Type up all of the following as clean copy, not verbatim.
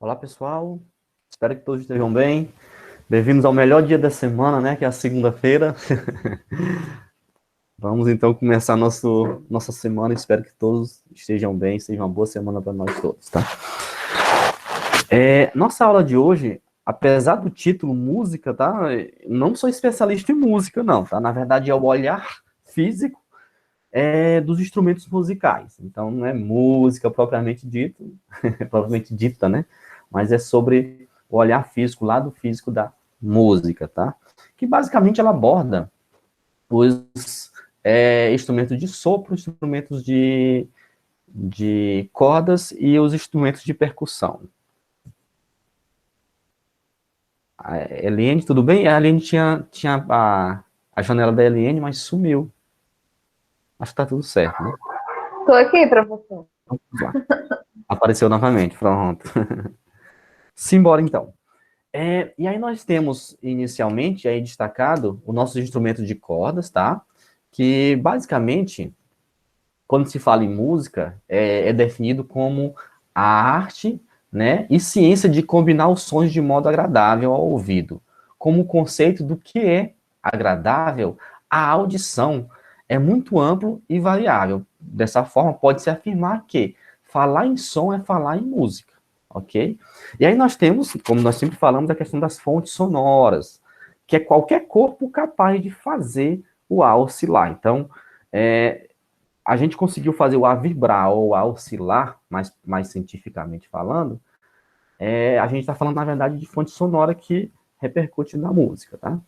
Olá, pessoal. Espero que todos estejam bem. Bem-vindos ao melhor dia da semana, né? Que é a segunda-feira. Vamos então começar nossa semana. Espero que todos estejam bem. Seja uma boa semana para nós todos, tá? Nossa aula de hoje, apesar do título música, tá? Não sou especialista em música, não, tá? Na verdade, é o olhar físico dos instrumentos musicais. Então, não é música propriamente dito, propriamente dita, né? Mas é sobre o olhar físico, o lado físico da música, tá? Que basicamente ela aborda os instrumentos de sopro, instrumentos de cordas e os instrumentos de percussão. A Eliane, tudo bem? A Eliane tinha a janela da Eliane, mas sumiu. Acho que tá tudo certo, né? Tô aqui para você. Então, vamos lá. Apareceu novamente, pronto. Simbora, então. E aí nós temos, inicialmente, aí destacado o nosso instrumento de cordas, tá? Que, basicamente, quando se fala em música, é definido como a arte, né, e ciência de combinar os sons de modo agradável ao ouvido. Como o conceito do que é agradável, a audição é muito amplo e variável. Dessa forma, pode-se afirmar que falar em som é falar em música, ok? E aí nós temos, como nós sempre falamos, a questão das fontes sonoras, que é qualquer corpo capaz de fazer o ar oscilar. Então, a gente conseguiu fazer o ar vibrar ou o ar oscilar, mais cientificamente falando, a gente está falando, na verdade, de fonte sonora que repercute na música, tá?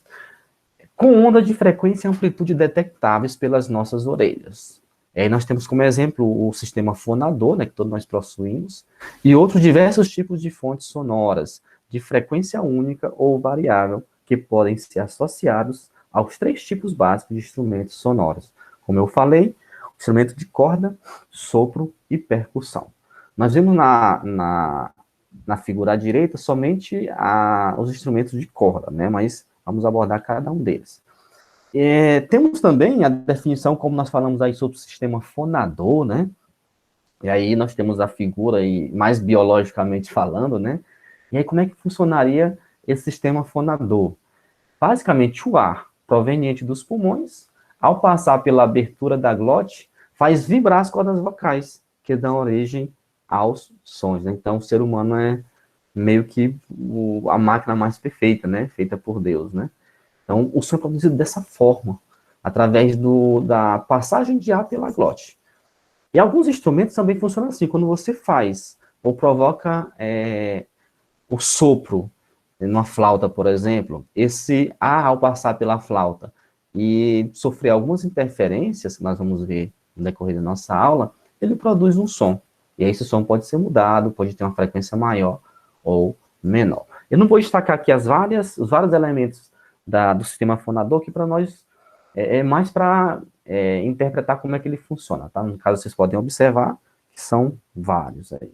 Com onda de frequência e amplitude detectáveis pelas nossas orelhas. E aí nós temos como exemplo o sistema fonador, né, que todos nós possuímos, e outros diversos tipos de fontes sonoras, de frequência única ou variável, que podem ser associados aos três tipos básicos de instrumentos sonoros. Como eu falei, instrumento de corda, sopro e percussão. Nós vemos na figura à direita somente os instrumentos de corda, né, mas vamos abordar cada um deles. Temos também a definição, como nós falamos aí sobre o sistema fonador, né? E aí nós temos a figura aí, mais biologicamente falando, né? E aí como é que funcionaria esse sistema fonador? Basicamente, o ar proveniente dos pulmões, ao passar pela abertura da glote, faz vibrar as cordas vocais, que dão origem aos sons, né? Então, o ser humano é meio que a máquina mais perfeita, né? Feita por Deus, né? Então, o som é produzido dessa forma, através da passagem de ar pela glote. E alguns instrumentos também funcionam assim, quando você faz ou provoca o sopro numa flauta, por exemplo, esse ar ao passar pela flauta e sofrer algumas interferências, que nós vamos ver no decorrer da nossa aula, ele produz um som. E aí esse som pode ser mudado, pode ter uma frequência maior ou menor. Eu não vou destacar aqui os vários elementos do sistema fonador, que para nós mais para interpretar como é que ele funciona, tá? No caso, vocês podem observar que são vários aí.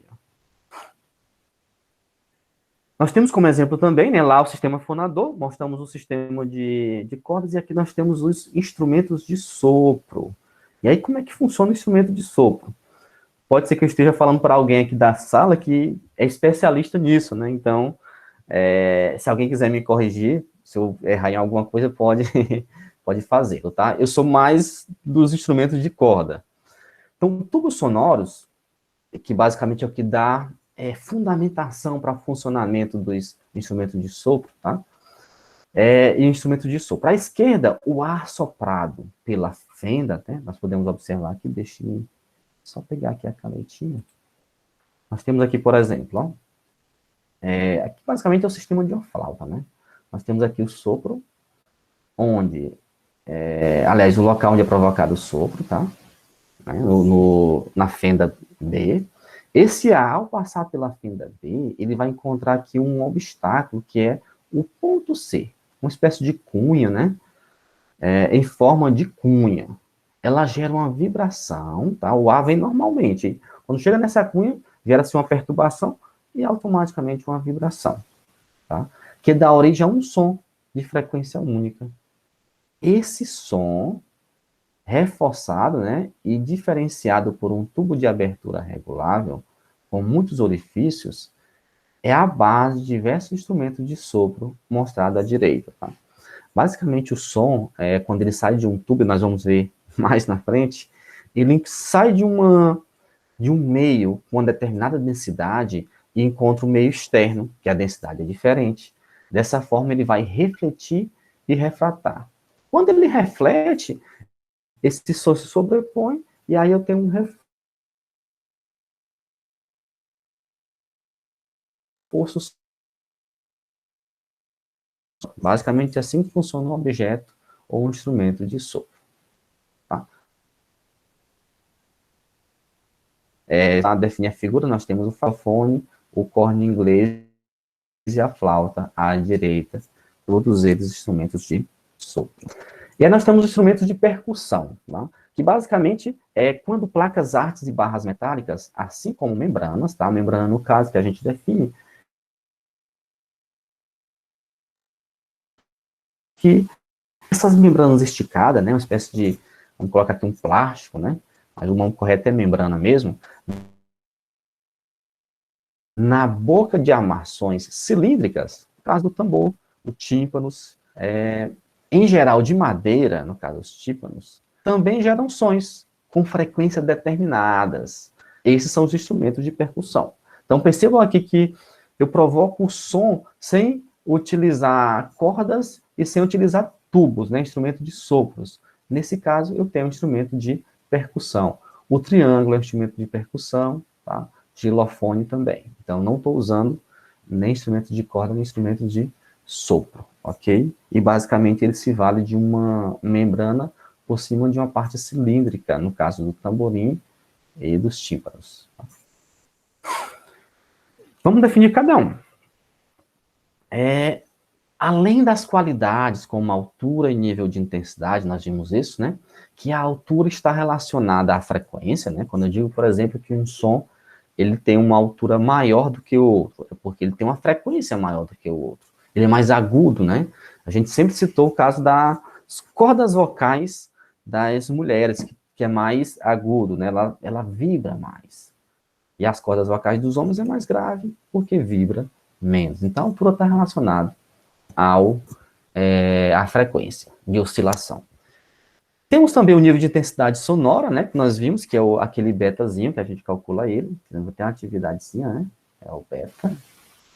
Nós temos como exemplo também, né, lá o sistema fonador, mostramos o sistema de cordas, e aqui nós temos os instrumentos de sopro. E aí, como é que funciona o instrumento de sopro? Pode ser que eu esteja falando para alguém aqui da sala que é especialista nisso, né? Então, se alguém quiser me corrigir, se eu errar em alguma coisa, pode fazer, tá? Eu sou mais dos instrumentos de corda. Então, tubos sonoros, que basicamente é o que dá fundamentação para o funcionamento dos instrumentos de sopro, tá? E instrumento de sopro. À esquerda, o ar soprado pela fenda, né? Nós podemos observar aqui, deixa eu só pegar aqui a canetinha. Nós temos aqui, por exemplo, ó, aqui basicamente é o sistema de uma flauta, né? Nós temos aqui o sopro, onde, aliás, o local onde é provocado o sopro, tá? Né? Na fenda B. Esse ar, ao passar pela fenda B, ele vai encontrar aqui um obstáculo, que é o ponto C, uma espécie de cunha, né? Em forma de cunha. Ela gera uma vibração, tá? O ar vem normalmente. Quando chega nessa cunha, gera-se uma perturbação e automaticamente uma vibração, tá? Que dá origem a um som de frequência única. Esse som reforçado, né, e diferenciado por um tubo de abertura regulável, com muitos orifícios, é a base de diversos instrumentos de sopro mostrado à direita, tá? Basicamente, o som, quando ele sai de um tubo, nós vamos ver mais na frente, ele sai de um meio com uma determinada densidade e encontra um meio externo, que a densidade é diferente. Dessa forma, ele vai refletir e refratar. Quando ele reflete, esse som se sobrepõe, e aí eu tenho um reforço. Basicamente, é assim que funciona um objeto ou um instrumento de sopro. Tá? Para definir a figura, nós temos o fafone, o corno inglês e a flauta à direita, todos eles instrumentos de sopro. E aí nós temos instrumentos de percussão, tá? Que basicamente é quando placas, artes e barras metálicas, assim como membranas, tá? Membrana, no caso, que a gente define, que essas membranas esticadas, né, uma espécie de, vamos colocar aqui um plástico, né? Mas o nome correto é membrana mesmo, na boca de armações cilíndricas, no caso do tambor, o tímpanos, em geral de madeira, no caso os tímpanos, também geram sons com frequências determinadas. Esses são os instrumentos de percussão. Então percebam aqui que eu provoco o som sem utilizar cordas e sem utilizar tubos, né, instrumento de sopros. Nesse caso, eu tenho um instrumento de percussão. O triângulo é um instrumento de percussão, tá? Xilofone também. Então, não estou usando nem instrumento de corda, nem instrumento de sopro, ok? E, basicamente, ele se vale de uma membrana por cima de uma parte cilíndrica, no caso do tamborim e dos tímpanos. Vamos definir cada um. Além das qualidades, como altura e nível de intensidade, nós vimos isso, né? Que a altura está relacionada à frequência, né? Quando eu digo, por exemplo, que um som ele tem uma altura maior do que o outro, é porque ele tem uma frequência maior do que o outro. Ele é mais agudo, né? A gente sempre citou o caso das cordas vocais das mulheres, que é mais agudo, né? Ela vibra mais. E as cordas vocais dos homens é mais grave, porque vibra menos. Então, a altura está relacionada à frequência de oscilação. Temos também o nível de intensidade sonora, né, que nós vimos, que é aquele betazinho, que a gente calcula ele, tem uma atividadezinha, né, é o beta,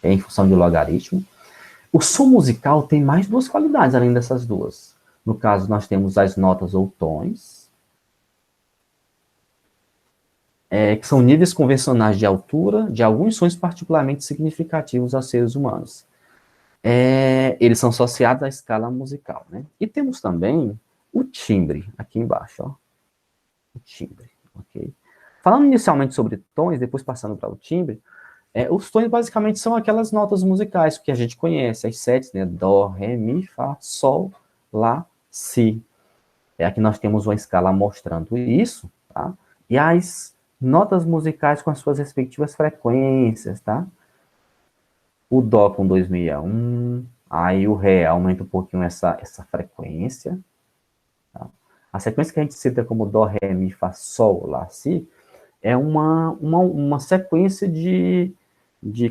é em função de logaritmo. O som musical tem mais duas qualidades, além dessas duas. No caso, nós temos as notas ou tons, que são níveis convencionais de altura de alguns sons particularmente significativos aos seres humanos. Eles são associados à escala musical, né? E temos também o timbre, aqui embaixo, ó. O timbre, ok? Falando inicialmente sobre tons, depois passando para o timbre, os tons basicamente são aquelas notas musicais que a gente conhece, as sete, né? Dó, ré, mi, fá, sol, lá, si. Aqui nós temos uma escala mostrando isso, tá? E as notas musicais com as suas respectivas frequências, tá? O Dó com 2001, aí o Ré aumenta um pouquinho essa frequência. Tá? A sequência que a gente cita como Dó, Ré, Mi, Fá, Sol, Lá, Si, é uma sequência de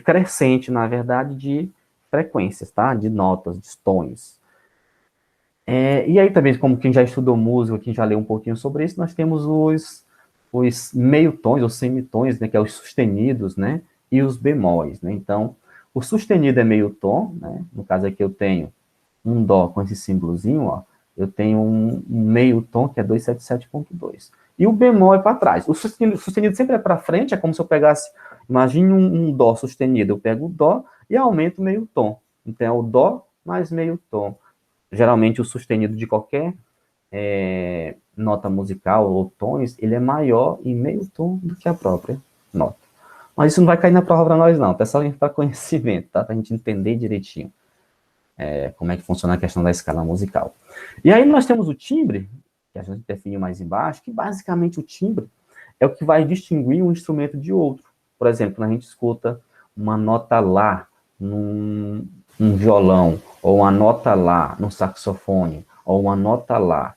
crescente, na verdade, de frequências, tá? De notas, de tons. E aí também, como quem já estudou música, quem já leu um pouquinho sobre isso, nós temos os meio-tons, ou semitons, né, que é os sustenidos, né, e os bemóis, né? Então, o sustenido é meio tom, né? No caso aqui eu tenho um dó com esse símbolozinho, ó. Eu tenho um meio tom que é 277.2. E o bemol é para trás. O sustenido sempre é para frente, é como se eu pegasse, imagine um dó sustenido. Eu pego o dó e aumento o meio tom. Então é o dó mais meio tom. Geralmente o sustenido de qualquer nota musical ou tons, ele é maior em meio tom do que a própria nota. Mas isso não vai cair na prova para nós, não. É só para conhecimento, tá? Para a gente entender direitinho como é que funciona a questão da escala musical. E aí nós temos o timbre, que a gente define mais embaixo, que basicamente o timbre é o que vai distinguir um instrumento de outro. Por exemplo, quando a gente escuta uma nota lá num violão, ou uma nota lá no saxofone, ou uma nota lá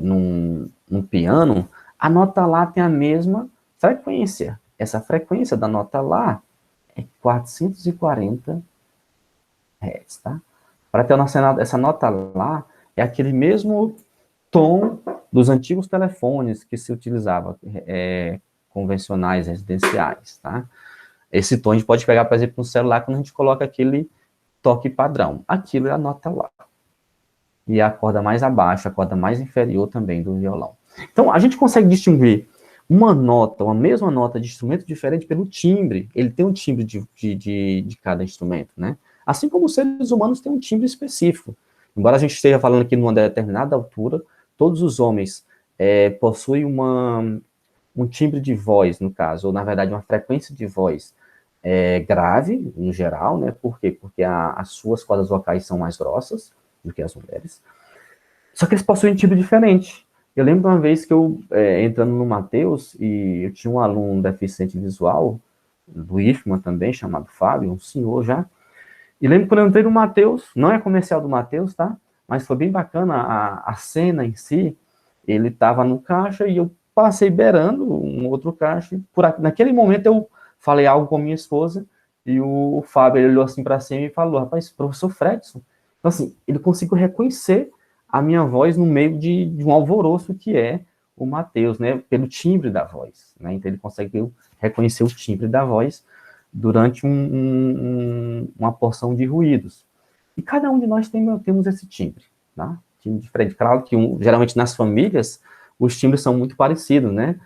num piano, a nota lá tem a mesma frequência. Essa frequência da nota lá é 440 Hz, tá? Para ter essa nota lá, é aquele mesmo tom dos antigos telefones que se utilizava, convencionais, residenciais, tá? Esse tom a gente pode pegar, por exemplo, no celular, quando a gente coloca aquele toque padrão. Aquilo é a nota lá. E a corda mais abaixo, a corda mais inferior também do violão. Então, a gente consegue distinguir uma nota, uma mesma nota de instrumento diferente pelo timbre. Ele tem um timbre de cada instrumento, né? Assim como os seres humanos têm um timbre específico. Embora a gente esteja falando aqui numa determinada altura, todos os homens possuem um timbre de voz, no caso, ou na verdade uma frequência de voz grave, no geral, né? Por quê? Porque as suas cordas vocais são mais grossas do que as mulheres. Só que eles possuem um timbre diferente. Eu lembro de uma vez que eu, entrando no Mateus, e eu tinha um aluno deficiente visual, do IFMA também, chamado Fábio, um senhor já. E lembro quando eu entrei no Mateus, não é comercial do Mateus, tá? Mas foi bem bacana a cena em si. Ele estava no caixa e eu passei beirando um outro caixa. Naquele momento eu falei algo com minha esposa e o Fábio ele olhou assim para cima e falou: rapaz, professor Fredson. Então, assim, ele conseguiu reconhecer a minha voz no meio de um alvoroço que é o Mateus, né? Pelo timbre da voz, né? Então ele conseguiu reconhecer o timbre da voz durante uma porção de ruídos. E cada um de nós temos esse timbre, tá? Timbre diferente. Claro que geralmente nas famílias os timbres são muito parecidos, né?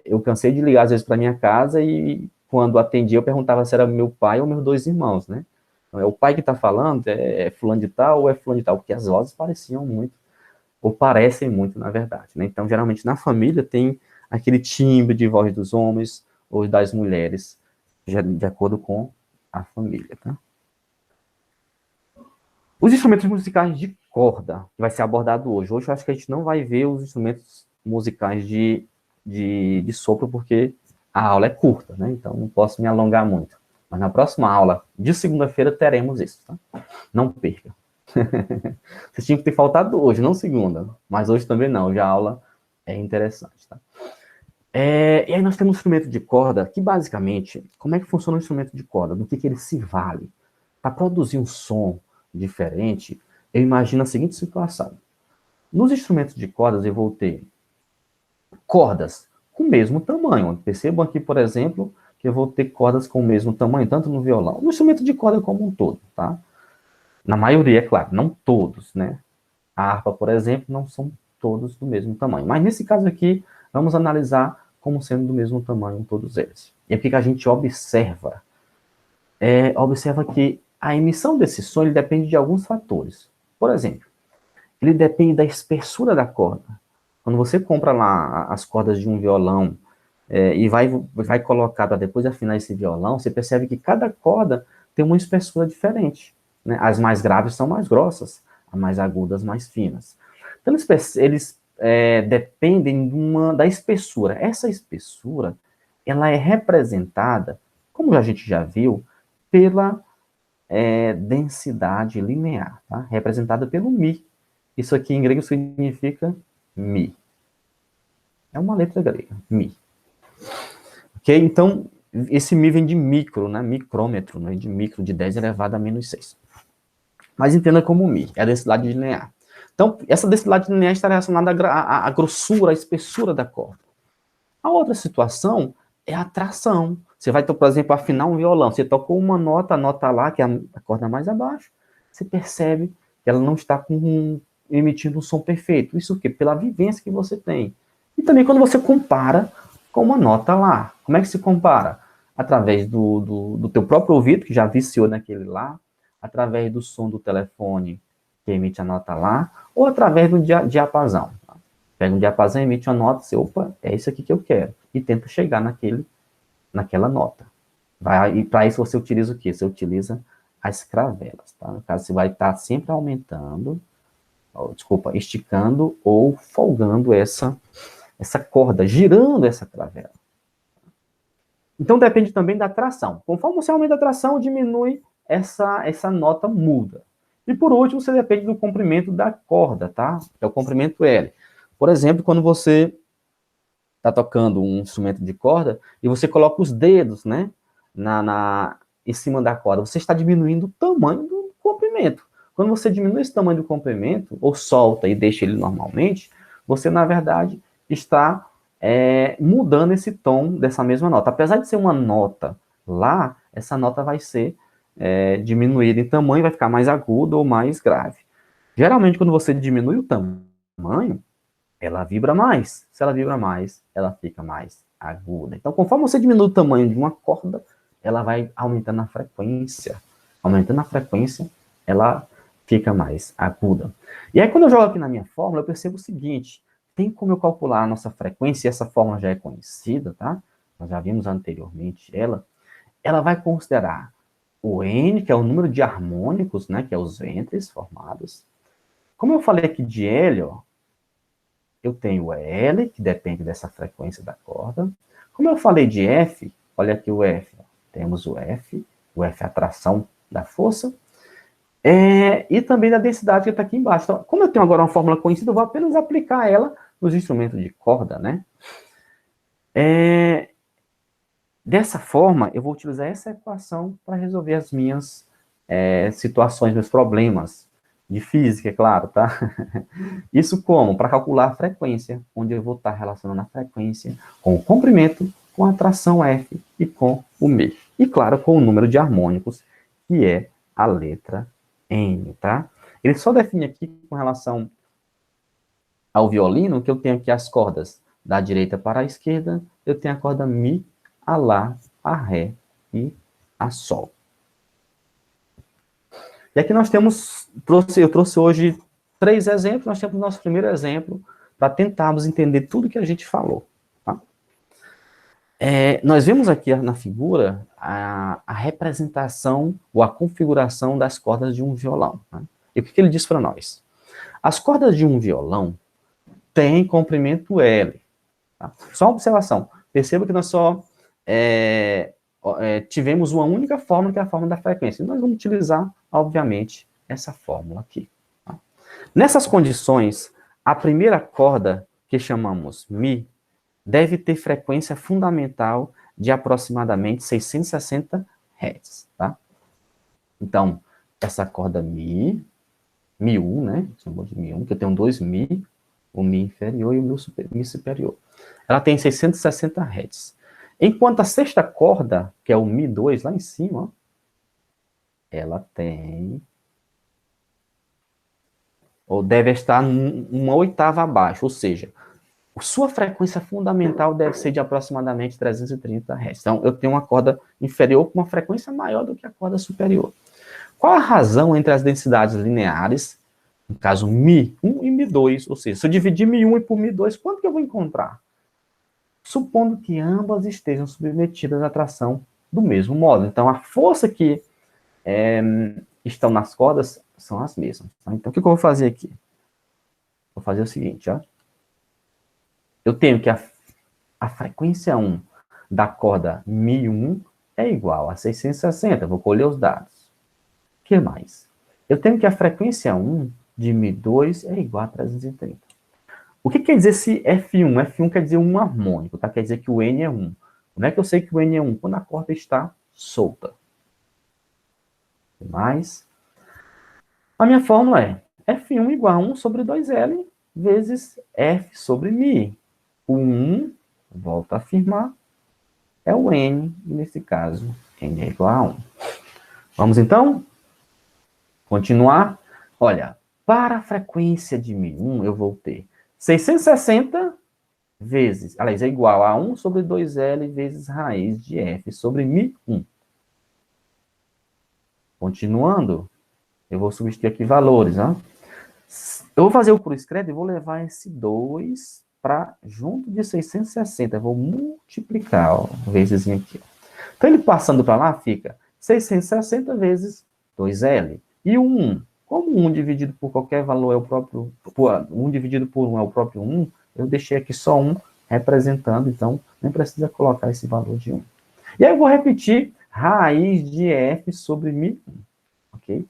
Eu cansei de ligar às vezes para minha casa e quando atendia eu perguntava se era meu pai ou meus dois irmãos, né? Então, é o pai que está falando, é fulano de tal ou é fulano de tal, porque as vozes pareciam muito, ou parecem muito, na verdade, né? Então, geralmente na família tem aquele timbre de voz dos homens ou das mulheres, de acordo com a família, tá? Os instrumentos musicais de corda, que vai ser abordado hoje. Hoje eu acho que a gente não vai ver os instrumentos musicais de sopro, porque a aula é curta, né? Então não posso me alongar muito. Mas na próxima aula, de segunda-feira, teremos isso, tá? Não perca. Vocês tinham que ter faltado hoje, não segunda. Mas hoje também não, hoje a aula é interessante, tá? E aí nós temos um instrumento de corda, que basicamente, como é que funciona o instrumento de corda? Do que ele se vale? Para produzir um som diferente, eu imagino a seguinte situação. Nos instrumentos de cordas, eu vou ter cordas com o mesmo tamanho. Percebam aqui, por exemplo, que eu vou ter cordas com o mesmo tamanho, tanto no violão, no instrumento de corda como um todo, tá? Na maioria, é claro, não todos, né? A harpa, por exemplo, não são todos do mesmo tamanho. Mas nesse caso aqui, vamos analisar como sendo do mesmo tamanho todos eles. E aqui que a gente observa? Observa que a emissão desse som ele depende de alguns fatores. Por exemplo, ele depende da espessura da corda. Quando você compra lá as cordas de um violão e vai colocar para depois afinar esse violão, você percebe que cada corda tem uma espessura diferente, né? As mais graves são mais grossas, as mais agudas mais finas. Então, eles dependem da espessura. Essa espessura, ela é representada, como a gente já viu, pela densidade linear, tá? Representada pelo Mi. Isso aqui em grego significa Mi. É uma letra grega, Mi. Ok? Então, esse Mi vem de micro, né? Micrômetro, né? De micro, de 10 elevado a menos 6. Mas entenda como Mi, é a densidade linear. Então, essa densidade linear está relacionada à grossura, à espessura da corda. A outra situação é a tração. Você vai, por exemplo, afinar um violão. Você tocou uma nota, a nota lá, que é a corda mais abaixo, você percebe que ela não está emitindo um som perfeito. Isso o quê? Pela vivência que você tem. E também quando você compara com uma nota lá. Como é que se compara? Através do teu próprio ouvido, que já viciou naquele lá, através do som do telefone, que emite a nota lá, ou através do diapasão. Pega um diapasão, emite uma nota, você, opa, é isso aqui que eu quero. E tenta chegar naquela nota. E para isso você utiliza o quê? Você utiliza as cravelas, tá? No caso, você vai estar sempre aumentando, esticando ou folgando essa corda, girando essa cravela. Então depende também da tração. Conforme você aumenta a tração, diminui essa nota muda. E por último, você depende do comprimento da corda, tá? Que é o comprimento L. Por exemplo, quando você está tocando um instrumento de corda e você coloca os dedos, né? em cima da corda, você está diminuindo o tamanho do comprimento. Quando você diminui esse tamanho do comprimento, ou solta e deixa ele normalmente, você, na verdade, está mudando esse tom dessa mesma nota. Apesar de ser uma nota lá, essa nota vai ser diminuída em tamanho, vai ficar mais aguda ou mais grave. Geralmente, quando você diminui o tamanho, ela vibra mais. Se ela vibra mais, ela fica mais aguda. Então, conforme você diminui o tamanho de uma corda, ela vai aumentando a frequência. Aumentando a frequência, ela fica mais aguda. E aí, quando eu jogo aqui na minha fórmula, eu percebo o seguinte: tem como eu calcular a nossa frequência, e essa fórmula já é conhecida, tá? Nós já vimos anteriormente ela. Ela vai considerar o N, que é o número de harmônicos, né? Que é os ventres formados. Como eu falei aqui de L, ó, eu tenho o L, que depende dessa frequência da corda. Como eu falei de F, olha aqui o F. Temos o F é a atração da força, e também da densidade que está aqui embaixo. Então, como eu tenho agora uma fórmula conhecida, eu vou apenas aplicar ela nos instrumentos de corda, né? Dessa forma, eu vou utilizar essa equação para resolver as minhas situações, meus problemas de física, é claro, tá? Isso como? Para calcular a frequência, onde eu vou estar relacionando a frequência com o comprimento, com a atração F e com o μ. E, claro, com o número de harmônicos, que é a letra N, tá? Ele só define aqui com relação ao violino que eu tenho aqui as cordas da direita para a esquerda, eu tenho a corda Mi, a Lá, a Ré e a Sol. E aqui nós eu trouxe hoje 3 exemplos, nós temos o nosso primeiro exemplo para tentarmos entender tudo que a gente falou. Tá? Nós vemos aqui na figura a representação ou a configuração das cordas de um violão. Né? E o que ele diz para nós? As cordas de um violão têm comprimento L. Tá? Só uma observação. Perceba que nós só tivemos uma única fórmula, que é a fórmula da frequência. E nós vamos utilizar, obviamente, essa fórmula aqui. Tá? Nessas condições, a primeira corda, que chamamos Mi, deve ter frequência fundamental de aproximadamente 660 Hz. Tá? Então, essa corda Mi, Mi1, né? Chamou de Mi1, que eu tenho 2 Mi, o Mi inferior e o Mi superior. Ela tem 660 Hz. Enquanto a sexta corda, que é o Mi2, lá em cima, ó, ela tem, ou deve estar uma oitava abaixo, ou seja, sua frequência fundamental deve ser de aproximadamente 330 Hz. Então, eu tenho uma corda inferior com uma frequência maior do que a corda superior. Qual a razão entre as densidades lineares, no caso Mi1 e Mi2, ou seja, se eu dividir Mi1 por Mi2, quanto que eu vou encontrar? Supondo que ambas estejam submetidas à atração do mesmo modo. Então, a força que estão nas cordas são as mesmas. Tá? Então, o que eu vou fazer aqui? Vou fazer o seguinte, ó. Eu tenho que a frequência 1 da corda Mi1 é igual a 660. Vou colher os dados. O que mais? Eu tenho que a frequência 1 de Mi2 é igual a 330. O que quer dizer esse F1? F1 quer dizer um harmônico, tá? Quer dizer que o N é 1. Como é que eu sei que o N é 1? Quando a corda está solta. Mais. A minha fórmula é F1 igual a 1 sobre 2L vezes F sobre Mi. O 1, volto a afirmar, é o N, e nesse caso, N é igual a 1. Vamos então continuar. Olha, para a frequência de Mi1, eu vou ter 660 vezes, aliás, é igual a 1 sobre 2L vezes raiz de F sobre Mi1. Continuando, eu vou substituir aqui valores. Ó. Eu vou fazer o cruz credo e vou levar esse 2 para junto de 660. Eu vou multiplicar, ó, vezes aqui. Então, ele passando para lá, fica 660 vezes 2L. E o 1, como 1 dividido por qualquer valor é o próprio... 1 dividido por 1 é o próprio 1, eu deixei aqui só 1 representando, então nem precisa colocar esse valor de 1. E aí eu vou repetir raiz de F sobre Mi1. Ok?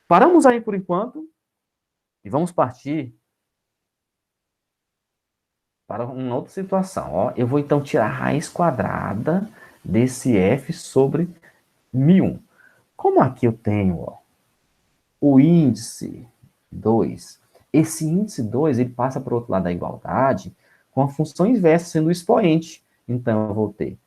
Paramos aí por enquanto e vamos partir para uma outra situação. Ó, eu vou então tirar a raiz quadrada desse F sobre μ1. Como aqui eu tenho, ó, o índice 2, esse índice 2, ele passa para o outro lado da igualdade com a função inversa sendo o expoente. Então, eu vou ter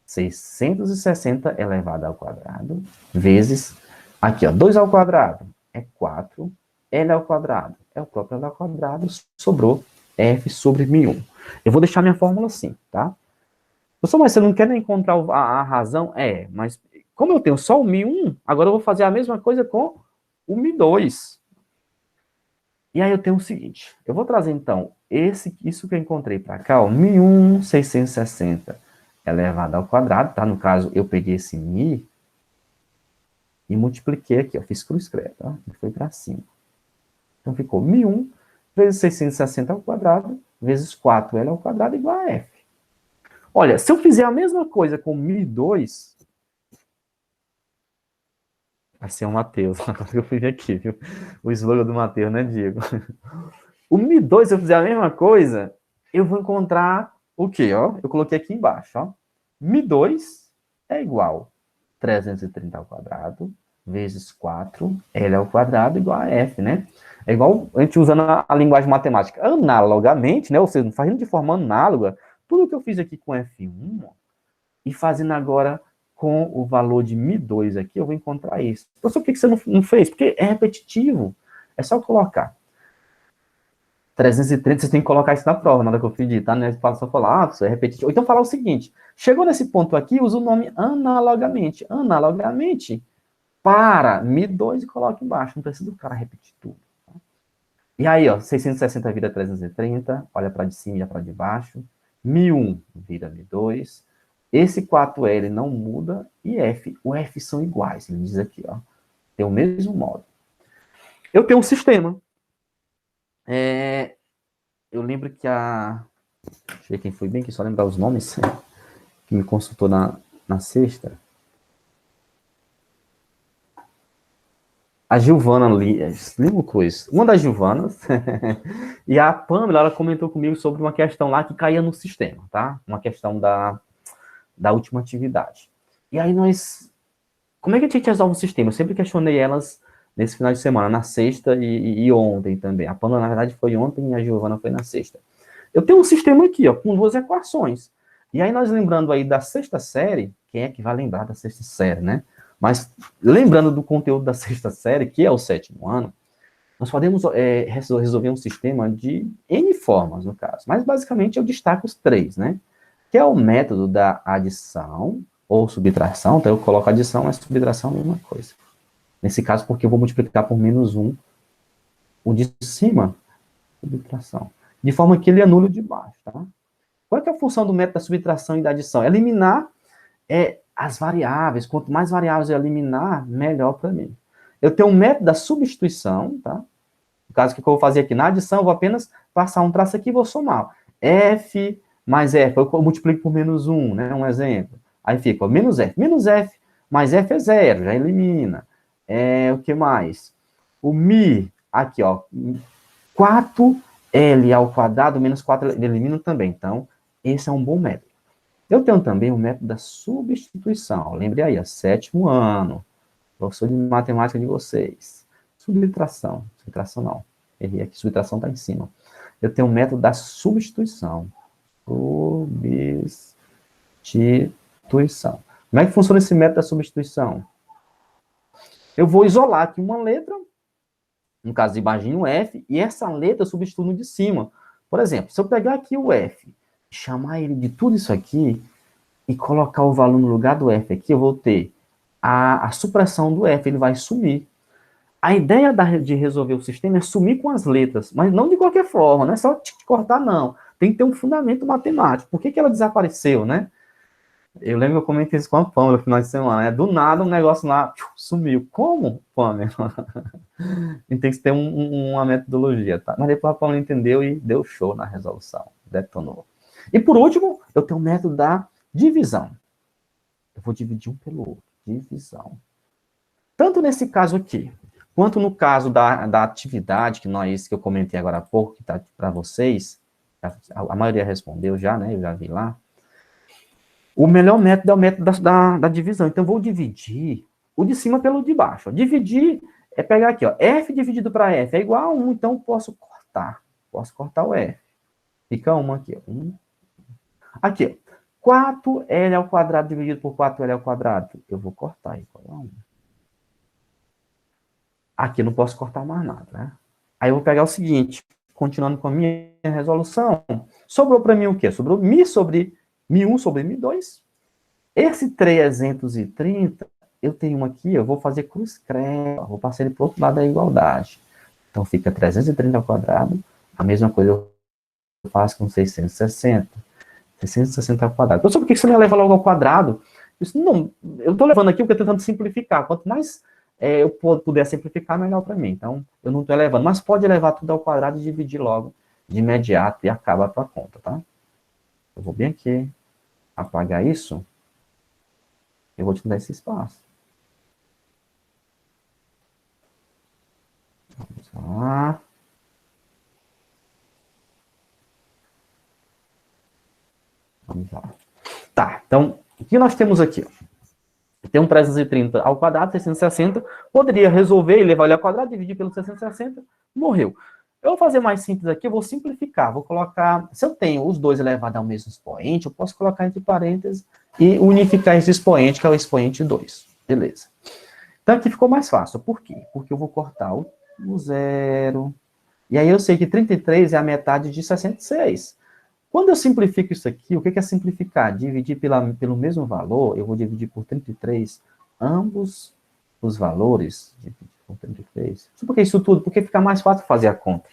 660 elevado ao quadrado vezes, aqui, ó, 2 ao quadrado é 4, L ao quadrado é o próprio L ao quadrado, sobrou F sobre μ1. Eu vou deixar minha fórmula assim, tá? Professor, mas você não quer nem encontrar a razão? É, mas como eu tenho só o μ1, agora eu vou fazer a mesma coisa com o μ2. E aí eu tenho o seguinte, eu vou trazer então isso que eu encontrei para cá, ó, μ1 660 elevado ao quadrado, tá? No caso, eu peguei esse μ e multipliquei aqui, ó, fiz cruz credo, ó, e foi para cima. Então ficou μ1 vezes 660 ao quadrado, vezes 4L ao quadrado igual a F. Olha, se eu fizer a mesma coisa com μ2, vai ser o Matheus, agora que eu fui ver aqui, viu? O slogan do Matheus, né, Diego? O μ2, se eu fizer a mesma coisa, eu vou encontrar o quê, ó? Eu coloquei aqui embaixo, ó. μ2 é igual a 330 ao quadrado vezes 4, L ao quadrado igual a F, né? É igual a gente usando a linguagem matemática analogamente, né? Ou seja, fazendo de forma análoga, tudo que eu fiz aqui com F1, ó, e fazendo agora com o valor de μ2 aqui, eu vou encontrar isso. Professor, por que você não fez? Porque é repetitivo. É só colocar 330, vocês têm que colocar isso na prova, na hora que eu pedir, tá? Não é só falar, isso é repetitivo. Ou então falar o seguinte, chegou nesse ponto aqui, usa o nome analogamente. Analogamente, para μ2 e coloca embaixo. Não precisa do cara repetir tudo. Tá? E aí, ó, 660 vira 330, olha para de cima e para de baixo. μ1 vira μ2. Esse 4L não muda e F. O F são iguais, ele diz aqui, ó. Tem o mesmo modo. Eu tenho um sistema. Eu lembro que deixa eu ver quem foi bem, que só lembrar os nomes, que me consultou na sexta. A Giovana lembro coisa. Uma das Giovanas, e a Pamela, ela comentou comigo sobre uma questão lá que caía no sistema, tá? Uma questão da última atividade. E aí como é que a gente resolve o sistema? Eu sempre questionei elas nesse final de semana, na sexta e ontem também. A Pamela, na verdade, foi ontem e a Giovana foi na sexta. Eu tenho um sistema aqui, ó, com duas equações. E aí nós lembrando aí da sexta série, quem é que vai lembrar da sexta série, né? Mas lembrando do conteúdo da sexta série, que é o 7º ano, nós podemos resolver um sistema de N formas, no caso. Mas basicamente eu destaco os 3, né? Que é o método da adição ou subtração. Então eu coloco adição, mas subtração é a mesma coisa. Nesse caso, porque eu vou multiplicar por -1 o de cima, subtração. De forma que ele anula o de baixo, tá? Qual é a função do método da subtração e da adição? Eliminar as variáveis. Quanto mais variáveis eu eliminar, melhor para mim. Eu tenho um método da substituição, tá? No caso, o que eu vou fazer aqui? Na adição, eu vou apenas passar um traço aqui e vou somar. F mais F, eu multiplico por -1, né? Um exemplo. Aí fica, ó, menos F. Menos F mais F é 0, já elimina. O que mais? O Mi, aqui, ó, 4L ao quadrado menos 4, elimina também. Então, esse é um bom método. Eu tenho também o método da substituição. Lembre aí, ó, 7º ano, professor de matemática de vocês. Subtração. Subtração não. Errei aqui, subtração está em cima. Eu tenho o método da substituição. Substituição. Como é que funciona esse método da substituição? Eu vou isolar aqui uma letra, no caso, imagine o F, e essa letra eu substituo no de cima. Por exemplo, se eu pegar aqui o F, chamar ele de tudo isso aqui, e colocar o valor no lugar do F aqui, eu vou ter a supressão do F, ele vai sumir. A ideia de resolver o sistema é sumir com as letras, mas não de qualquer forma, não é só cortar, não. Tem que ter um fundamento matemático. Por que ela desapareceu, né? Eu lembro que eu comentei isso com a Pamela no final de semana, né? Do nada um negócio lá sumiu. Como, Pamela? E tem que ter uma metodologia, tá? Mas depois a Pamela entendeu e deu show na resolução. Detonou. E por último, eu tenho o método da divisão. Eu vou dividir um pelo outro. Divisão. Tanto nesse caso aqui, quanto no caso da atividade que eu comentei agora há pouco, que está para vocês, a maioria respondeu já, né? Eu já vi lá. O melhor método é o método da divisão. Então, eu vou dividir o de cima pelo de baixo. Ó. Dividir é pegar aqui, ó, F dividido para F é igual a 1, então eu posso cortar. Posso cortar o F. Fica 1 aqui, ó. 1. Aqui, ó. 4L ao quadrado dividido por 4L ao quadrado. Eu vou cortar igual a 1. Aqui eu não posso cortar mais nada, né? Aí eu vou pegar o seguinte, continuando com a minha resolução. Sobrou para mim o quê? Sobrou Mi sobre Mi1 sobre Mi2. Esse 330, eu tenho um aqui, eu vou fazer cruz credo, vou passar ele para o outro lado da igualdade. Então fica 330 ao quadrado. A mesma coisa eu faço com 660. 660 ao quadrado. Então, por que você não leva logo ao quadrado? Isso não, eu estou levando aqui porque eu estou tentando simplificar. Quanto mais eu puder simplificar, melhor para mim. Então, eu não estou elevando. Mas pode levar tudo ao quadrado e dividir logo de imediato e acaba a tua conta, tá? Eu vou bem aqui apagar isso. Eu vou te dar esse espaço. Vamos lá. Vamos lá. Tá, então, o que nós temos aqui? Tem um 330 ao quadrado, 660. Poderia resolver e levar ele ao quadrado, dividir pelo 660, morreu. Eu vou fazer mais simples aqui, eu vou simplificar. Vou colocar, se eu tenho os dois elevados ao mesmo expoente, eu posso colocar entre parênteses e unificar esse expoente, que é o expoente 2. Beleza. Então aqui ficou mais fácil. Por quê? Porque eu vou cortar o zero. E aí eu sei que 33 é a metade de 66. Quando eu simplifico isso aqui, o que é simplificar? Dividir pelo mesmo valor, eu vou dividir por 33, ambos os valores, dividir por 33. Por que isso tudo? Porque fica mais fácil fazer a conta.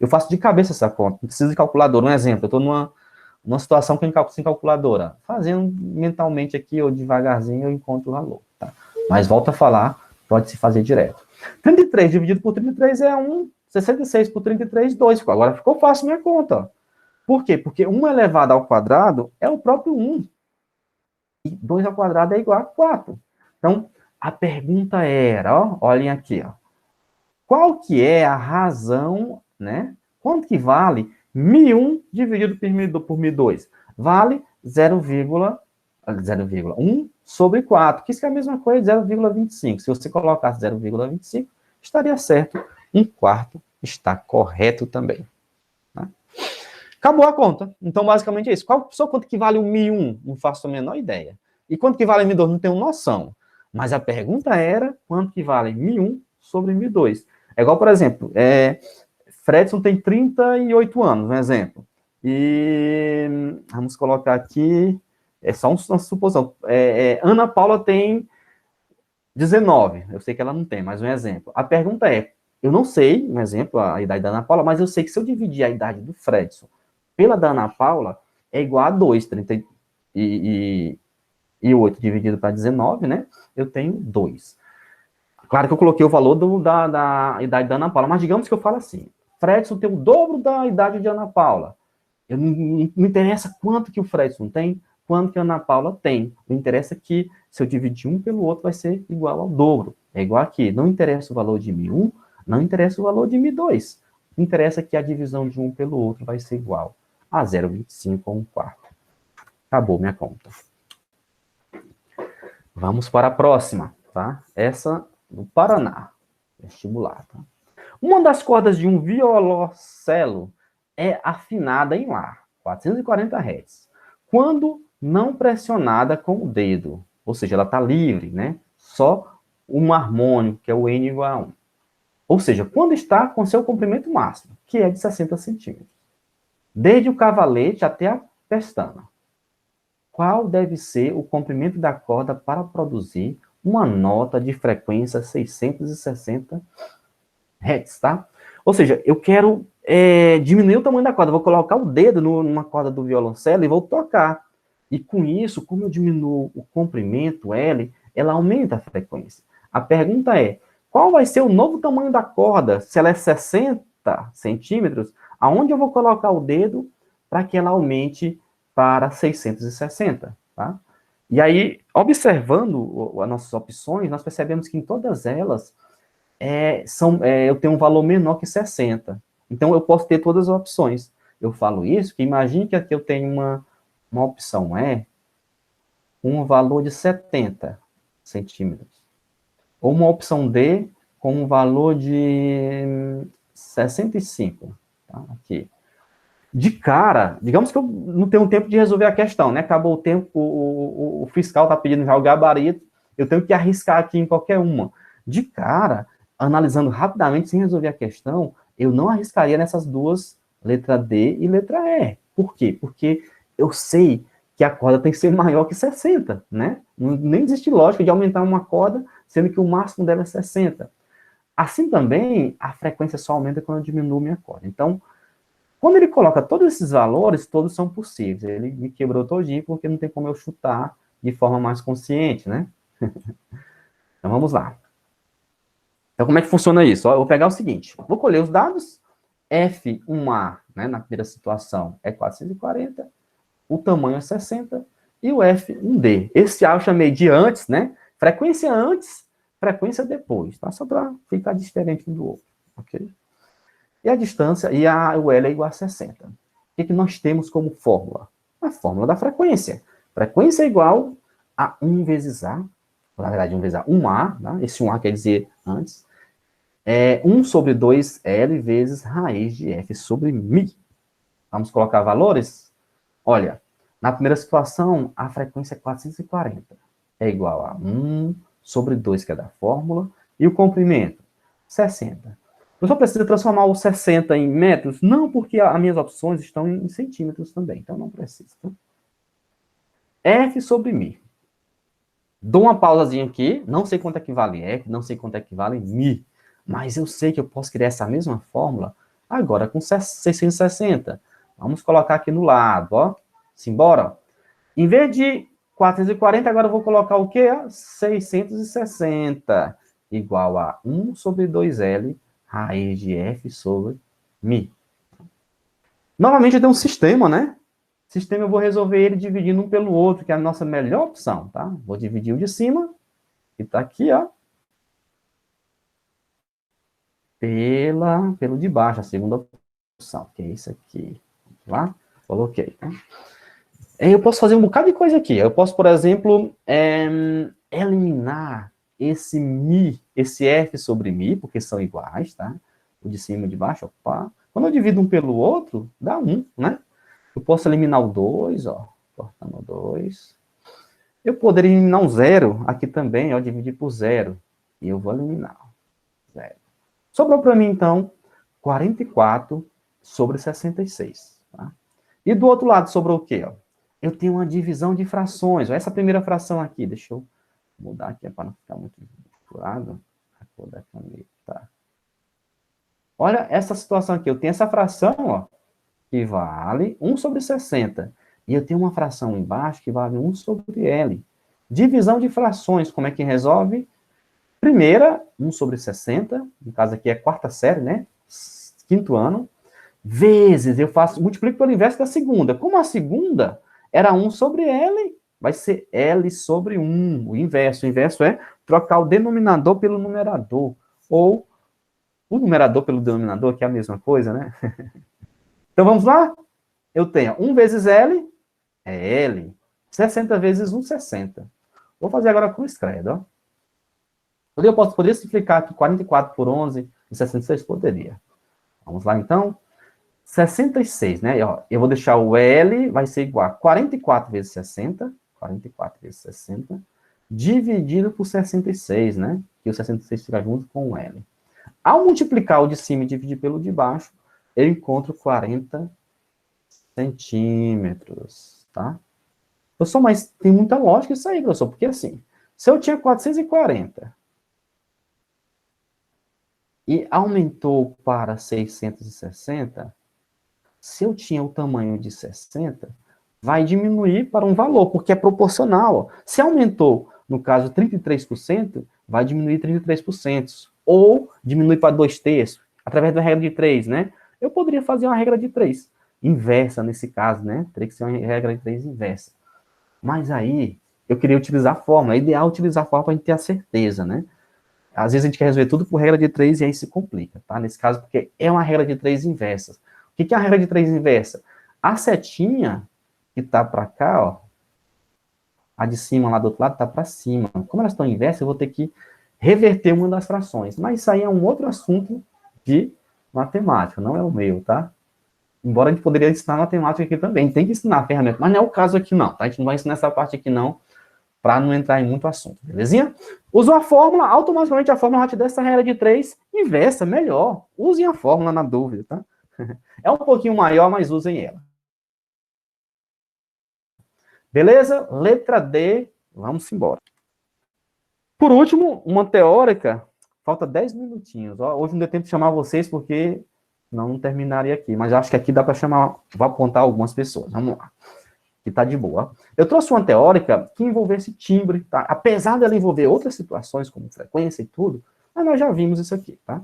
Eu faço de cabeça essa conta, não preciso de calculadora. Um exemplo, eu estou numa situação que eu sem calculadora. Fazendo mentalmente aqui, ou devagarzinho, eu encontro o valor. Tá? Mas volta a falar, pode se fazer direto. 33 dividido por 33 é 1, 66 por 33, 2. Agora ficou fácil minha conta, ó. Por quê? Porque 1 elevado ao quadrado é o próprio 1. E 2 ao quadrado é igual a 4. Então, a pergunta era, ó, olhem aqui, ó. Qual que é a razão, né? Quanto que vale Mi1 dividido por Mi2? Vale 0,1 sobre 4, que isso é a mesma coisa de 0,25. Se você colocasse 0,25, estaria certo. 1/4 está correto também. Tá? Acabou a conta. Então, basicamente é isso. Só quanto que vale o Mi1? Não faço a menor ideia. E quanto que vale o Mi2? Não tenho noção. Mas a pergunta era quanto que vale Mi1 sobre Mi2. É igual, por exemplo, Fredson tem 38 anos, um exemplo. E vamos colocar aqui, é só uma suposição. Ana Paula tem 19. Eu sei que ela não tem, mas um exemplo. A pergunta é, eu não sei, um exemplo, a idade da Ana Paula, mas eu sei que se eu dividir a idade do Fredson pela da Ana Paula, é igual a 2, 38 dividido para 19, né? Eu tenho 2. Claro que eu coloquei o valor da idade da Ana Paula, mas digamos que eu falo assim, Fredson tem o dobro da idade de Ana Paula. Não interessa quanto que o Fredson tem, quanto que a Ana Paula tem. Não interessa que se eu dividir um pelo outro vai ser igual ao dobro. É igual aqui, não interessa o valor de Mi1, não interessa o valor de Mi2. Interessa que a divisão de um pelo outro vai ser igual a 0,25 ou 1/4. Acabou minha conta. Vamos para a próxima, tá? Essa do Paraná, vestibular, tá? Uma das cordas de um violoncelo é afinada em Lá, 440 Hz, quando não pressionada com o dedo, ou seja, ela está livre, né? Só um harmônico, que é o N igual a 1. Ou seja, quando está com seu comprimento máximo, que é de 60 centímetros, desde o cavalete até a pestana. Qual deve ser o comprimento da corda para produzir uma nota de frequência 660 Hz, tá? Ou seja, eu quero diminuir o tamanho da corda, vou colocar o dedo numa corda do violoncelo e vou tocar. E com isso, como eu diminuo o comprimento L, ela aumenta a frequência. A pergunta é, qual vai ser o novo tamanho da corda? Se ela é 60 centímetros, aonde eu vou colocar o dedo para que ela aumente para 660, tá? E aí, observando as nossas opções, nós percebemos que em todas elas, eu tenho um valor menor que 60. Então, eu posso ter todas as opções. Eu falo isso, que imagine que aqui eu tenho uma opção com um valor de 70 centímetros. Ou uma opção D com um valor de 65. Tá? Aqui. De cara, digamos que eu não tenho tempo de resolver a questão, né? Acabou o tempo, o fiscal está pedindo já o gabarito, eu tenho que arriscar aqui em qualquer uma. De cara, analisando rapidamente, sem resolver a questão, eu não arriscaria nessas duas, letra D e letra E. Por quê? Porque eu sei que a corda tem que ser maior que 60, né? Nem existe lógica de aumentar uma corda, sendo que o máximo dela é 60. Assim também, a frequência só aumenta quando eu diminuo minha corda. Então, quando ele coloca todos esses valores, todos são possíveis. Ele me quebrou todinho, porque não tem como eu chutar de forma mais consciente, né? Então, vamos lá. Então, como é que funciona isso? Eu vou pegar o seguinte, vou colher os dados, F1A, né, na primeira situação, é 440, o tamanho é 60, e o F1D. Esse A eu chamei de antes, né? Frequência antes, frequência depois, tá? Só para ficar diferente um do outro, ok? E a distância, o L é igual a 60. O que nós temos como fórmula? A fórmula da frequência. Frequência é igual a 1 vezes A, na verdade, 1 vezes A, 1A, tá? Esse 1A quer dizer antes, é 1 sobre 2L vezes raiz de F sobre μ. Vamos colocar valores? Olha, na primeira situação, a frequência é 440. É igual a 1 sobre 2, que é da fórmula, e o comprimento, 60. Eu só preciso transformar o 60 em metros? Não, porque as minhas opções estão em centímetros também, então não preciso. Tá? F sobre μ. Dou uma pausazinha aqui, não sei quanto é que vale F, não sei quanto é que vale μ, mas eu sei que eu posso criar essa mesma fórmula agora com 660. Vamos colocar aqui no lado, ó. Simbora. Em vez de 440, agora eu vou colocar o quê? 660, igual a 1 sobre 2L, raiz de F sobre μ. Novamente eu tenho um sistema, né? Sistema eu vou resolver ele dividindo um pelo outro, que é a nossa melhor opção, tá? Vou dividir o de cima, que tá aqui, ó, pelo de baixo, a segunda opção, que é isso aqui. Vamos lá? Coloquei, tá? Eu posso fazer um bocado de coisa aqui. Eu posso, por exemplo, eliminar esse mi, esse f sobre mi, porque são iguais, tá? O de cima e o de baixo, opa. Quando eu divido um pelo outro, dá 1, né? Eu posso eliminar o 2, ó, cortando o 2. Eu poderia eliminar um 0 aqui também, ó, dividir por 0. E eu vou eliminar 0. Sobrou para mim, então, 44 sobre 66, tá? E do outro lado sobrou o quê, ó? Eu tenho uma divisão de frações. Essa primeira fração aqui, deixa eu mudar aqui para não ficar muito misturado. A cor da caneta. Olha essa situação aqui. Eu tenho essa fração, ó, que vale 1 sobre 60. E eu tenho uma fração embaixo que vale 1 sobre L. Divisão de frações, como é que resolve? Primeira, 1 sobre 60. No caso aqui é quarta série, né? Quinto ano. Vezes, multiplico pelo inverso da segunda. Como a segunda era 1 sobre L, vai ser L sobre 1, o inverso. O inverso é trocar o denominador pelo numerador, ou o numerador pelo denominador, que é a mesma coisa, né? Então, vamos lá? Eu tenho 1 vezes L, é L. 60 vezes 1, 60. Vou fazer agora com o credo, ó. Eu poderia simplificar aqui 44 por 11 e 66? Poderia. Vamos lá, então. 66, né? Eu vou deixar o L, vai ser igual a 44 vezes 60, 44 vezes 60, dividido por 66, né? Que o 66 fica junto com o L. Ao multiplicar o de cima e dividir pelo de baixo, eu encontro 40 centímetros, tá? Professor, mas tem muita lógica isso aí, professor, porque assim, se eu tinha 440 e aumentou para 660, se eu tinha o tamanho de 60, vai diminuir para um valor, porque é proporcional. Se aumentou, no caso, 33%, vai diminuir 33%. Ou diminui para 2/3, através da regra de 3, né? Eu poderia fazer uma regra de 3, inversa nesse caso, né? Teria que ser uma regra de 3 inversa. Mas aí, eu queria utilizar a fórmula. É ideal utilizar a fórmula para a gente ter a certeza, né? Às vezes a gente quer resolver tudo por regra de 3 e aí se complica, tá? Nesse caso, porque é uma regra de 3 inversa. O que é a regra de 3 inversa? A setinha que está para cá, ó, A de cima, lá do outro lado, está para cima. Como elas estão inversas, eu vou ter que reverter uma das frações. Mas isso aí é um outro assunto de matemática, não é o meu, tá? Embora a gente poderia ensinar matemática aqui também. Tem que ensinar a ferramenta, mas não é o caso aqui não, tá? A gente não vai ensinar essa parte aqui não, para não entrar em muito assunto, belezinha? Usou a fórmula, automaticamente a fórmula já te dá essa regra de 3 inversa, melhor. Usem a fórmula na dúvida, tá? É um pouquinho maior, mas usem ela. Beleza? Letra D, vamos embora. Por último, uma teórica, falta 10 minutinhos. Ó, hoje não deu tempo de chamar vocês porque não terminaria aqui, mas acho que aqui dá para chamar, vou apontar algumas pessoas. Vamos lá. Que tá de boa. Eu trouxe uma teórica que envolvesse timbre, tá? Apesar dela envolver outras situações, como frequência e tudo, mas nós já vimos isso aqui, tá?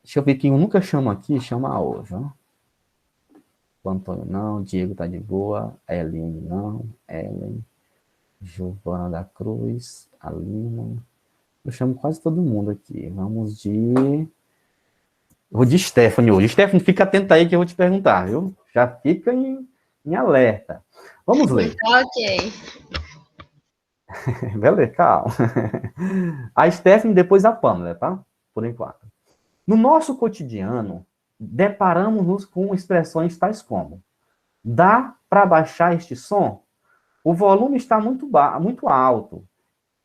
Deixa eu ver quem eu nunca chamo aqui, chama hoje, ó. O Antônio não, Diego tá de boa, Eline não, Ellen, Giovana da Cruz, Alina. Eu chamo quase todo mundo aqui. Vamos de... Vou de Stephanie hoje. Stephanie, fica atenta aí que eu vou te perguntar, viu? Já fica em alerta. Vamos ler. Ok. Beleza, calma. A Stephanie, depois a Pamela, tá? Por enquanto. No nosso cotidiano, deparamos-nos com expressões tais como: dá para baixar este som? O volume está muito alto.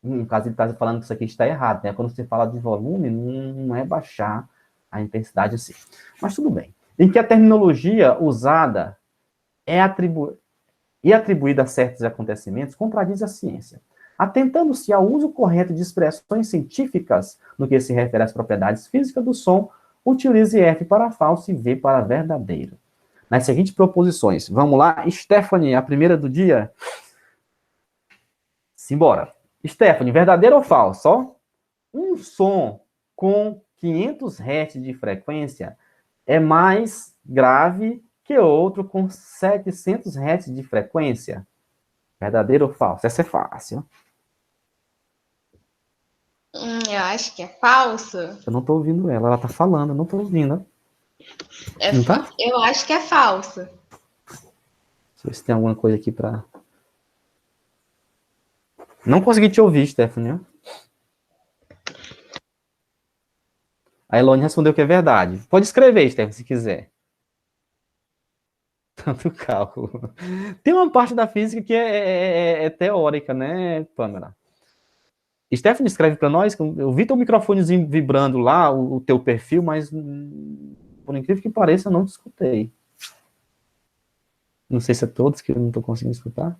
No caso, ele está falando que isso aqui está errado, né? Quando você fala de volume, não é baixar a intensidade assim. Mas tudo bem. Em que a terminologia usada e atribuída a certos acontecimentos contradiz a ciência. Atentando-se ao uso correto de expressões científicas no que se refere às propriedades físicas do som, utilize F para falso e V para verdadeiro. Nas seguintes proposições. Vamos lá, Stephanie, a primeira do dia. Simbora. Stephanie, verdadeiro ou falso? Ó, um som com 500 Hz de frequência é mais grave que outro com 700 Hz de frequência? Verdadeiro ou falso? Essa é fácil. Eu acho que é falso. Eu não tô ouvindo ela. Ela tá falando, eu não tô ouvindo. Não tá? Eu acho que é falso. Deixa eu ver se tem alguma coisa aqui pra... Não consegui te ouvir, Stephanie. A Elone respondeu que é verdade. Pode escrever, Stephanie, se quiser. Tanto cálculo. Tem uma parte da física que é teórica, né, Pamela? Stephanie, escreve para nós. Eu vi teu microfonezinho vibrando lá, o teu perfil, mas por incrível que pareça, eu não te escutei. Não sei se é todos que eu não estou conseguindo escutar.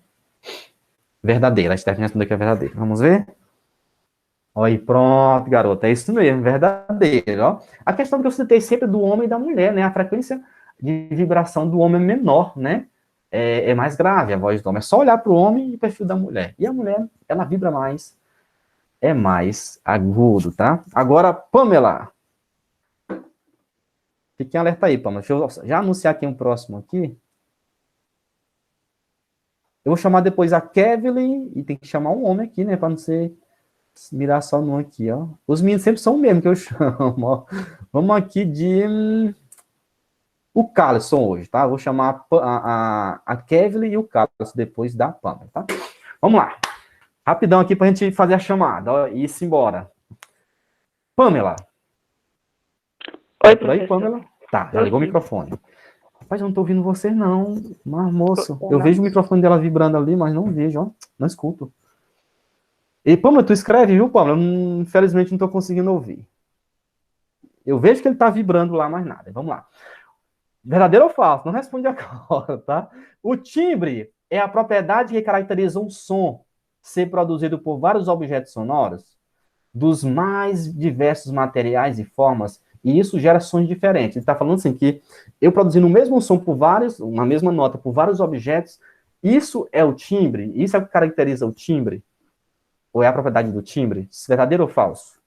Verdadeira. A Stephanie respondeu que é verdadeira. Vamos ver? Olha aí, pronto, garota. É isso mesmo, verdadeiro. Ó. A questão que eu citei sempre do homem e da mulher, né? A frequência de vibração do homem é menor, né? É mais grave a voz do homem. É só olhar para o homem e o perfil da mulher. E a mulher, ela vibra mais. É mais agudo, tá? Agora, Pamela. Fique em alerta aí, Pamela. Deixa eu já anunciar aqui um próximo aqui. Eu vou chamar depois a Kevin e tem que chamar um homem aqui, né? Para não ser mirar só no aqui, ó. Os meninos sempre são o mesmo que eu chamo, ó. Vamos aqui de... o Carlson hoje, tá? Vou chamar a Kevin e o Carlson depois da Pamela, tá? Vamos lá. Rapidão aqui pra gente fazer a chamada, ó, e ir embora. Pamela. Oi, por aí, professor. Pamela? Tá, já ligou o microfone. Rapaz, eu não tô ouvindo você, não. Mas, moço, eu Não. vejo o microfone dela vibrando ali, mas não vejo, ó. Não escuto. E, Pamela, tu escreve, viu, Pamela? Eu, infelizmente, não tô conseguindo ouvir. Eu vejo que ele tá vibrando lá, mas nada. Vamos lá. Verdadeiro ou falso? Não responde agora, tá? O timbre é a propriedade que caracteriza um som ser produzido por vários objetos sonoros dos mais diversos materiais e formas, e isso gera sons diferentes. Ele está falando assim que eu produzindo o mesmo som por vários, uma mesma nota por vários objetos, isso é o timbre? Isso é o que caracteriza o timbre? Ou é a propriedade do timbre? Verdadeiro ou falso?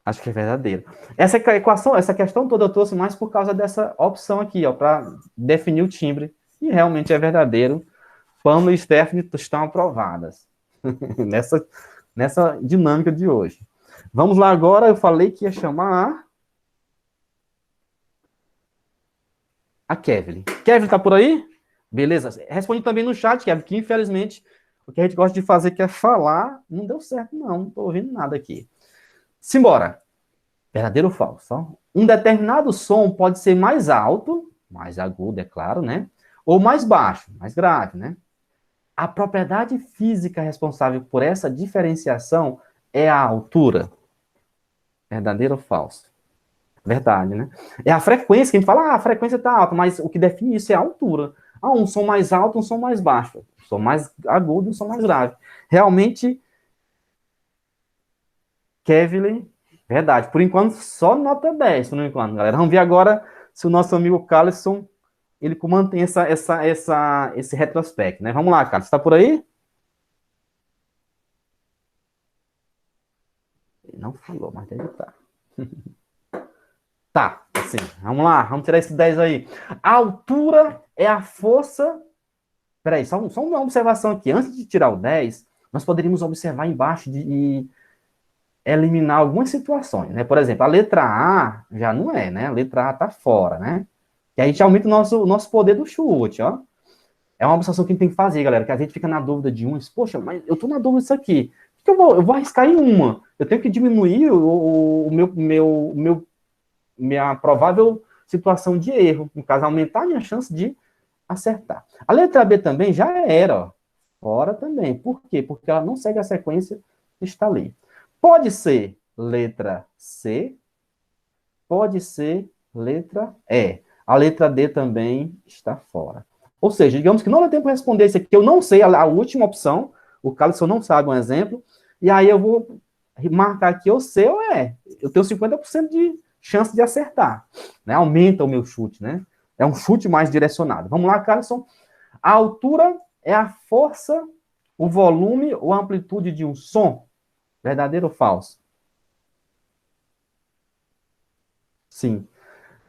Acho que é verdadeiro. Essa equação, essa questão toda eu trouxe mais por causa dessa opção aqui, ó, para definir o timbre. E realmente é verdadeiro. Pamela e Stephanie estão aprovadas nessa dinâmica de hoje. Vamos lá agora, eu falei que ia chamar a Kevin. Kevin, tá por aí? Beleza? Responde também no chat, Kevin, que infelizmente o que a gente gosta de fazer, que é falar, não deu certo, não tô ouvindo nada aqui. Simbora. Verdadeiro ou falso? Ó. Um determinado som pode ser mais alto, mais agudo, é claro, né? Ou mais baixo, mais grave, né? A propriedade física responsável por essa diferenciação é a altura. Verdadeiro ou falso? Verdade, né? É a frequência, que a gente fala, a frequência está alta, mas o que define isso é a altura. Ah, um som mais alto, um som mais baixo. Um som mais agudo, um som mais grave. Realmente, Kevin, verdade. Por enquanto, só nota 10, por enquanto, galera. Vamos ver agora se o nosso amigo Carlson, ele mantém esse retrospecto, né? Vamos lá, Carlos, está por aí? Ele não falou, mas deve estar. Tá, assim, vamos lá, vamos tirar esse 10 aí. A altura é a força. Peraí, só uma observação aqui. Antes de tirar o 10, nós poderíamos observar embaixo e eliminar algumas situações, né? Por exemplo, a letra A já não é, né? A letra A tá fora, né? E aí a gente aumenta o nosso poder do chute, ó. É uma observação que a gente tem que fazer, galera, que a gente fica na dúvida de umas. Poxa, mas eu tô na dúvida disso aqui. O que eu vou arriscar em uma. Eu tenho que diminuir minha provável situação de erro. No caso, aumentar a minha chance de acertar. A letra B também já era, ó, fora também. Por quê? Porque ela não segue a sequência que está ali. Pode ser letra C, pode ser letra E. A letra D também está fora. Ou seja, digamos que não dá tempo de responder isso aqui, eu não sei a última opção, o Carlos não sabe um exemplo, e aí eu vou marcar aqui ou C ou E. Eu tenho 50% de chance de acertar, né? Aumenta o meu chute, né? É um chute mais direcionado. Vamos lá, Carlson. A altura é a força, o volume ou a amplitude de um som? Verdadeiro ou falso? Sim.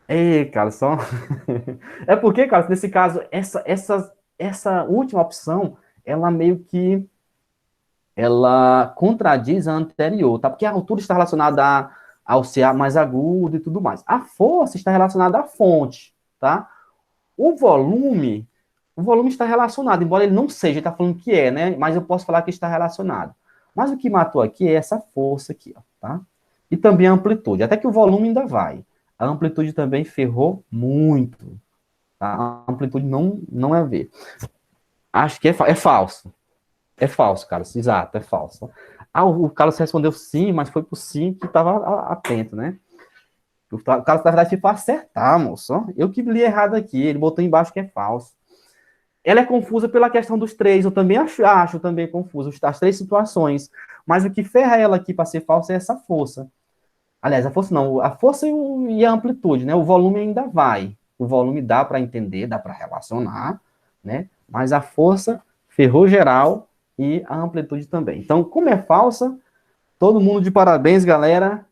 Ei, Carlson. É porque, Carlson, nesse caso, essa última opção, ela meio que ela contradiz a anterior, tá? Porque a altura está relacionada ao ser mais agudo e tudo mais. A força está relacionada à fonte, tá? O volume está relacionado, embora ele não seja, ele está falando que é, né? Mas eu posso falar que está relacionado. Mas o que matou aqui é essa força aqui, ó, tá? E também a amplitude, até que o volume ainda vai. A amplitude também ferrou muito, tá? A amplitude não é a ver. Acho que é falso. É falso, Carlos, exato, é falso. Ah, o Carlos respondeu sim, mas foi por sim que estava atento, né? O Carlos, na verdade, foi para acertar, moço. Eu que li errado aqui, ele botou embaixo que é falso. Ela é confusa pela questão dos três, eu também acho também confuso, as três situações. Mas o que ferra ela aqui para ser falsa é essa força. Aliás, a força não, a força e a amplitude, né? O volume ainda vai. O volume dá para entender, dá para relacionar, né? Mas a força ferrou geral e a amplitude também. Então, como é falsa, todo mundo de parabéns, galera.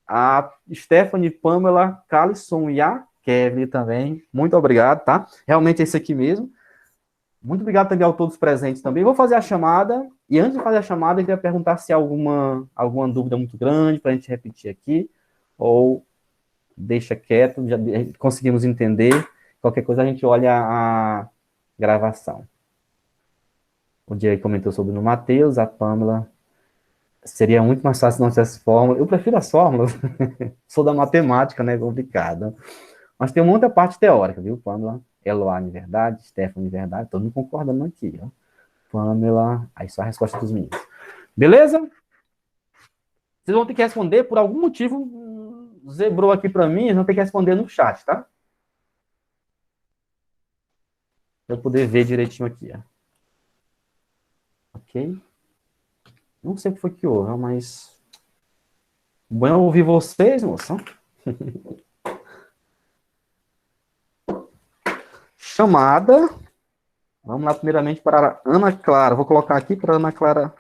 A Stephanie, Pamela, Carlson e a Kevin também. Muito obrigado, tá? Realmente é esse aqui mesmo. Muito obrigado também a todos presentes também. Vou fazer a chamada. E antes de fazer a chamada, eu queria perguntar se há alguma dúvida muito grande para a gente repetir aqui. Ou deixa quieto, já conseguimos entender. Qualquer coisa a gente olha a gravação. O Diego comentou sobre o Matheus, a Pamela. Seria muito mais fácil não ter essa fórmula. Eu prefiro as fórmulas. Sou da matemática, né? Complicado. Mas tem muita parte teórica, viu, Pamela? Eloá de verdade, Stephanie de verdade, todo mundo concordando aqui, ó. Pamela, aí só a resposta dos meninos. Beleza? Vocês vão ter que responder, por algum motivo, zebrou aqui para mim, vão ter que responder no chat, tá? Para eu poder ver direitinho aqui, ó. Ok? Não sei o que foi que houve, mas... Bom ouvir vocês, moça. Chamada. Vamos lá, primeiramente, para a Ana Clara. Vou colocar aqui para a Ana Clara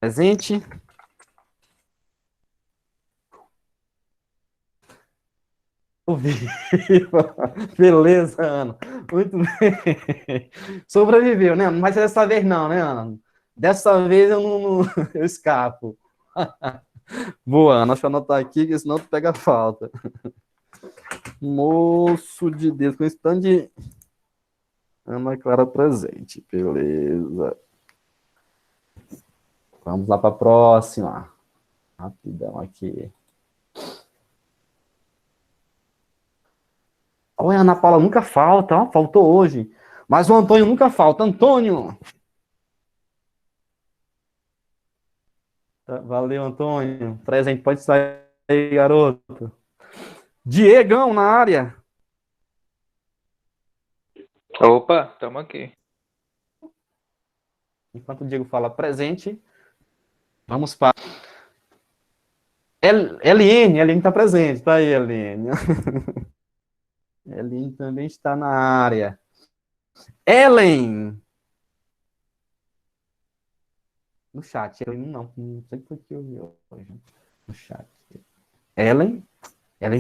presente. Beleza, Ana. Muito bem. Sobreviveu, né? Mas dessa vez não, né, Ana? Dessa vez eu eu escapo. Boa, Ana. Deixa eu anotar aqui, que senão tu pega falta. Moço de Deus, com esse tanto de Ana Clara presente. Beleza. Vamos lá para a próxima. Rapidão aqui. Olha, a Ana Paula nunca falta, ó, faltou hoje. Mas o Antônio nunca falta. Antônio! Tá, valeu, Antônio. Presente, pode sair, garoto. Diegão na área. Opa, tamo aqui. Enquanto o Diego fala presente, vamos para... Eliane está presente. Tá aí, Eliane. Eliane também está na área. Ellen! No chat. Ellen não sei por que eu vi hoje. No chat. Ellen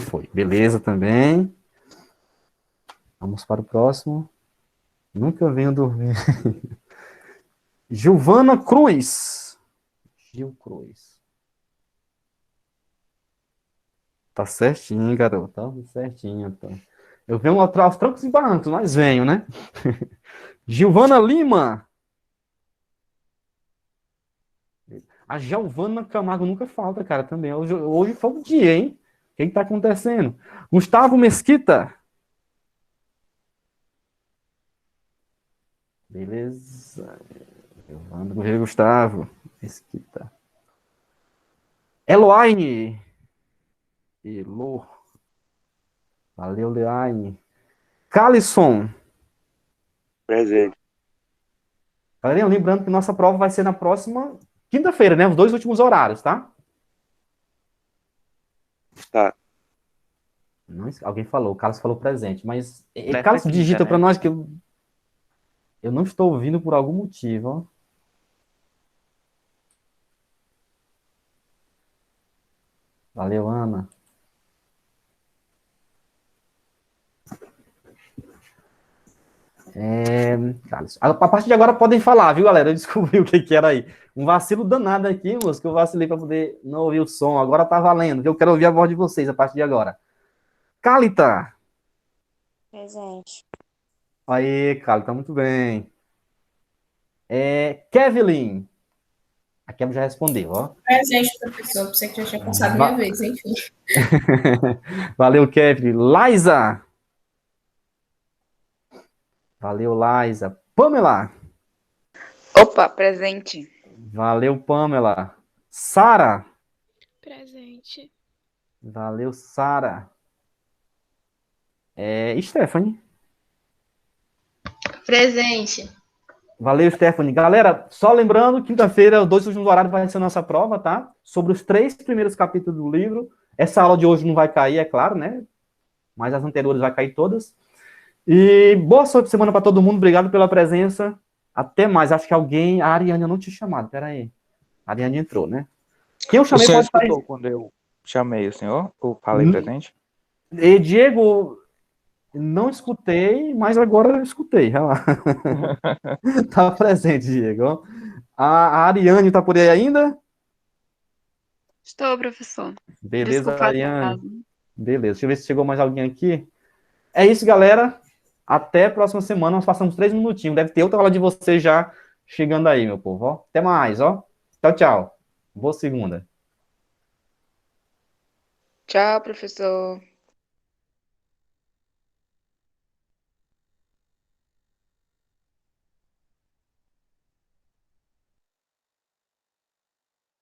foi. Beleza também. Vamos para o próximo. Nunca venho dormir. Giovana Cruz. Gil Cruz. Tá certinho, hein, garoto? Tá certinho, então. Eu venho aos trancos e barrancos, mas venho, né? Giovana Lima. A Giovana Camargo nunca falta, cara, também. Hoje foi o dia, hein? O que tá acontecendo? Gustavo Mesquita. Beleza. Giovana, Gustavo Mesquita. Eloine. Elo. Valeu, Leaine. Calisson. Presente. Galerinha, lembrando que nossa prova vai ser na próxima quinta-feira, né? Os 2 últimos horários, tá? Tá. Alguém falou, o Carlos falou presente, mas Nessa Carlos quinta, digita né? para nós que eu não estou ouvindo por algum motivo, ó. Valeu, Ana. Carlos, a partir de agora podem falar, viu, galera? Eu descobri o que era aí. Um vacilo danado aqui, moço, que eu vacilei para poder não ouvir o som. Agora tá valendo, eu quero ouvir a voz de vocês a partir de agora. Cálita. Presente. Aí, Cálita, muito bem. Kevlin. A Kevin já respondeu, ó. Presente, professor. Pensei que já tinha passado minha vez, enfim. Valeu, Kevin. Liza. Valeu, Liza. Pamela. Opa, presente. Valeu, Pamela. Sara. Presente. Valeu, Sara. Stephanie. Presente. Valeu, Stephanie. Galera, só lembrando, quinta-feira, os 2 últimos horários vai ser a nossa prova, tá? Sobre os 3 primeiros capítulos do livro. Essa aula de hoje não vai cair, é claro, né? Mas as anteriores vai cair todas. E boa sorte de semana para todo mundo. Obrigado pela presença. Até mais. Acho que alguém... A Ariane, eu não tinha chamado. Pera aí. A Ariane entrou, né? Quem eu O chamei senhor pode escutou sair. quando eu chamei o senhor? Ou falei Hum. presente? E, Diego, não escutei, mas agora eu escutei. Olha lá. Tá presente, Diego. A Ariane tá por aí ainda? Estou, professor. Beleza, Desculpa o Ariane. atraso. Beleza. Deixa eu ver se chegou mais alguém aqui. É isso, galera. Até a próxima semana. Nós passamos 3 minutinhos. Deve ter outra aula de vocês já chegando aí, meu povo. Ó. Até mais, ó. Tchau, tchau. Boa segunda. Tchau, professor.